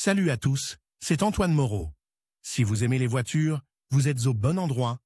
Salut à tous, c'est Antoine Moreau. Si vous aimez les voitures, vous êtes au bon endroit.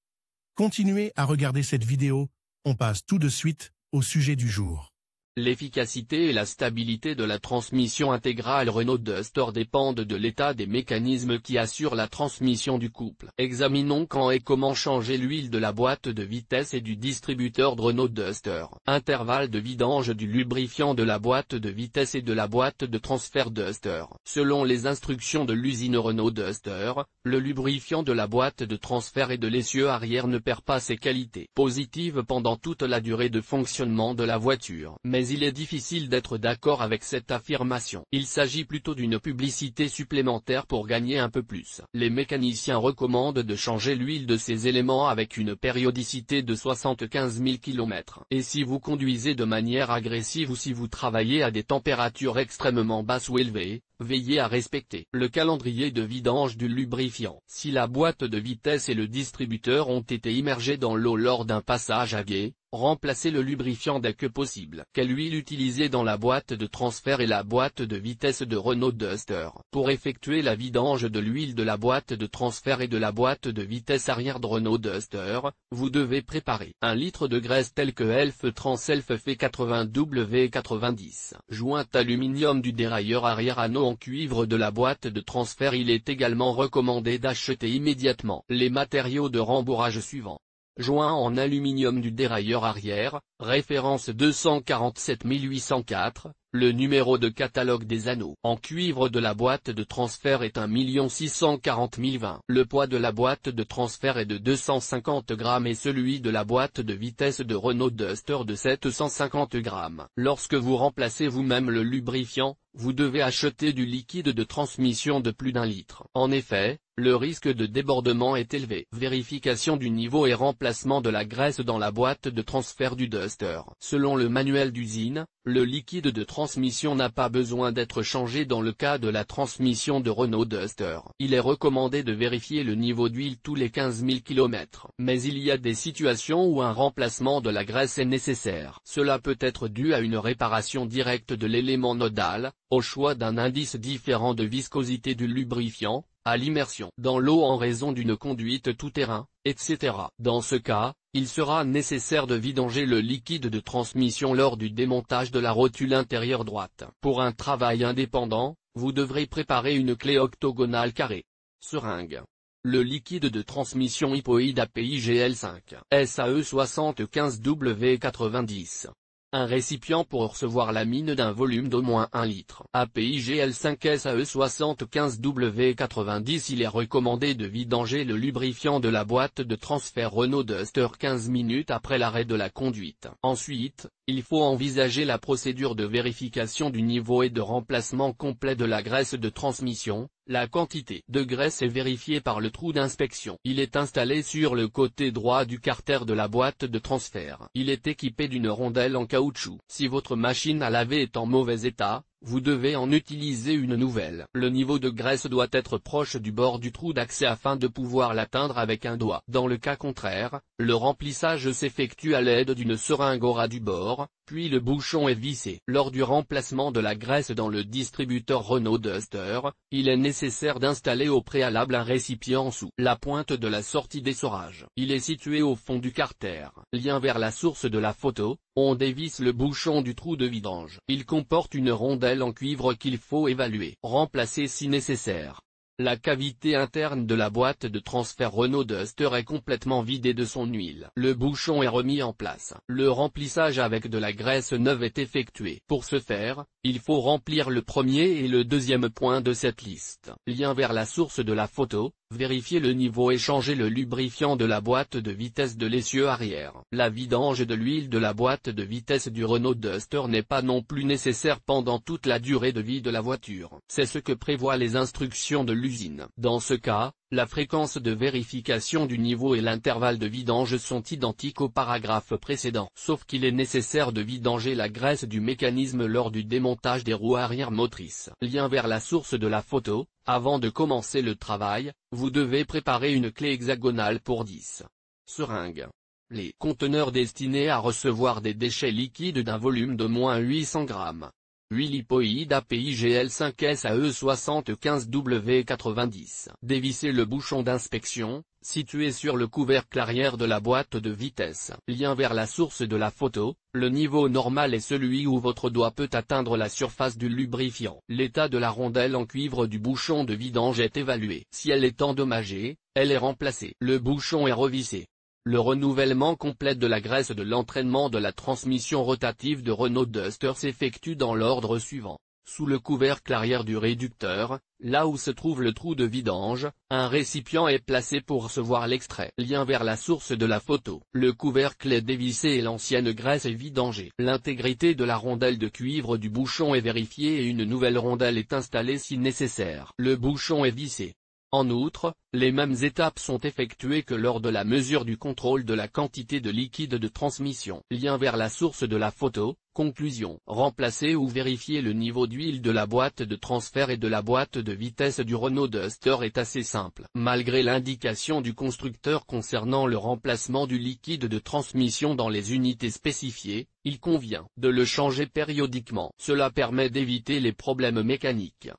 Continuez à regarder cette vidéo, on passe tout de suite au sujet du jour. L'efficacité et la stabilité de la transmission intégrale Renault Duster dépendent de l'état des mécanismes qui assurent la transmission du couple. Examinons quand et comment changer l'huile de la boîte de vitesse et du distributeur de Renault Duster. Intervalle de vidange du lubrifiant de la boîte de vitesse et de la boîte de transfert Duster. Selon les instructions de l'usine Renault Duster, le lubrifiant de la boîte de transfert et de l'essieu arrière ne perd pas ses qualités positives pendant toute la durée de fonctionnement de la voiture. Mais il est difficile d'être d'accord avec cette affirmation. Il s'agit plutôt d'une publicité supplémentaire pour gagner un peu plus. Les mécaniciens recommandent de changer l'huile de ces éléments avec une périodicité de 75 000 km. Et si vous conduisez de manière agressive ou si vous travaillez à des températures extrêmement basses ou élevées, veillez à respecter le calendrier de vidange du lubrifiant. Si la boîte de vitesse et le distributeur ont été immergés dans l'eau lors d'un passage à gué, remplacez le lubrifiant dès que possible. Quelle huile utiliser dans la boîte de transfert et la boîte de vitesse de Renault Duster? Pour effectuer la vidange de l'huile de la boîte de transfert et de la boîte de vitesse arrière de Renault Duster, vous devez préparer 1 litre de graisse telle que Elf Trans Elf F80W90. Joint aluminium du dérailleur arrière anneau en cuivre de la boîte de transfert. Il est également recommandé d'acheter immédiatement les matériaux de rembourrage suivants. Joint en aluminium du dérailleur arrière, référence 247804, le numéro de catalogue des anneaux en cuivre de la boîte de transfert est 1 640 020. Le poids de la boîte de transfert est de 250 grammes et celui de la boîte de vitesse de Renault Duster de 750 grammes. Lorsque vous remplacez vous-même le lubrifiant, vous devez acheter du liquide de transmission de plus d'1 litre. En effet, le risque de débordement est élevé. Vérification du niveau et remplacement de la graisse dans la boîte de transfert du Duster. Selon le manuel d'usine, le liquide de transmission n'a pas besoin d'être changé dans le cas de la transmission de Renault Duster. Il est recommandé de vérifier le niveau d'huile tous les 15 000 km. Mais il y a des situations où un remplacement de la graisse est nécessaire. Cela peut être dû à une réparation directe de l'élément nodal, au choix d'un indice différent de viscosité du lubrifiant, à l'immersion dans l'eau en raison d'une conduite tout-terrain, etc. Dans ce cas, il sera nécessaire de vidanger le liquide de transmission lors du démontage de la rotule intérieure droite. Pour un travail indépendant, vous devrez préparer une clé octogonale carrée. Seringue. Le liquide de transmission hypoïde API-GL5, SAE 75W90. Un récipient pour recevoir la mine d'un volume d'au moins 1 litre. API GL5 SAE 75W90. Il est recommandé de vidanger le lubrifiant de la boîte de transfert Renault Duster 15 minutes après l'arrêt de la conduite. Ensuite, il faut envisager la procédure de vérification du niveau et de remplacement complet de la graisse de transmission. La quantité de graisse est vérifiée par le trou d'inspection. Il est installé sur le côté droit du carter de la boîte de transfert. Il est équipé d'une rondelle en caoutchouc. Si votre machine à laver est en mauvais état, vous devez en utiliser une nouvelle. Le niveau de graisse doit être proche du bord du trou d'accès afin de pouvoir l'atteindre avec un doigt. Dans le cas contraire, le remplissage s'effectue à l'aide d'une seringue au ras du bord, puis le bouchon est vissé. Lors du remplacement de la graisse dans le distributeur Renault Duster, il est nécessaire d'installer au préalable un récipient sous la pointe de la sortie d'essorage. Il est situé au fond du carter. Lien vers la source de la photo. On dévisse le bouchon du trou de vidange. Il comporte une rondelle en cuivre qu'il faut évaluer, remplacer si nécessaire. La cavité interne de la boîte de transfert Renault Duster est complètement vidée de son huile. Le bouchon est remis en place. Le remplissage avec de la graisse neuve est effectué. Pour ce faire, il faut remplir le premier et le deuxième point de cette liste. Lien vers la source de la photo. Vérifier le niveau et changer le lubrifiant de la boîte de vitesse de l'essieu arrière. La vidange de l'huile de la boîte de vitesse du Renault Duster n'est pas non plus nécessaire pendant toute la durée de vie de la voiture. C'est ce que prévoient les instructions de l'usine. Dans ce cas, la fréquence de vérification du niveau et l'intervalle de vidange sont identiques au paragraphe précédent. Sauf qu'il est nécessaire de vidanger la graisse du mécanisme lors du démontage des roues arrière motrices. Lien vers la source de la photo. Avant de commencer le travail, vous devez préparer une clé hexagonale pour 10 seringues. Les conteneurs destinés à recevoir des déchets liquides d'un volume de moins 800 grammes. Huile hypoïde API GL5SAE75W90. Dévissez le bouchon d'inspection, situé sur le couvercle arrière de la boîte de vitesse. Lien vers la source de la photo, le niveau normal est celui où votre doigt peut atteindre la surface du lubrifiant. L'état de la rondelle en cuivre du bouchon de vidange est évalué. Si elle est endommagée, elle est remplacée. Le bouchon est revissé. Le renouvellement complet de la graisse de l'entraînement de la transmission rotative de Renault Duster s'effectue dans l'ordre suivant. Sous le couvercle arrière du réducteur, là où se trouve le trou de vidange, un récipient est placé pour recevoir l'extrait. Lien vers la source de la photo. Le couvercle est dévissé et l'ancienne graisse est vidangée. L'intégrité de la rondelle de cuivre du bouchon est vérifiée et une nouvelle rondelle est installée si nécessaire. Le bouchon est vissé. En outre, les mêmes étapes sont effectuées que lors de la mesure du contrôle de la quantité de liquide de transmission. Lien vers la source de la photo. Conclusion. Remplacer ou vérifier le niveau d'huile de la boîte de transfert et de la boîte de vitesse du Renault Duster est assez simple. Malgré l'indication du constructeur concernant le remplacement du liquide de transmission dans les unités spécifiées, il convient de le changer périodiquement. Cela permet d'éviter les problèmes mécaniques.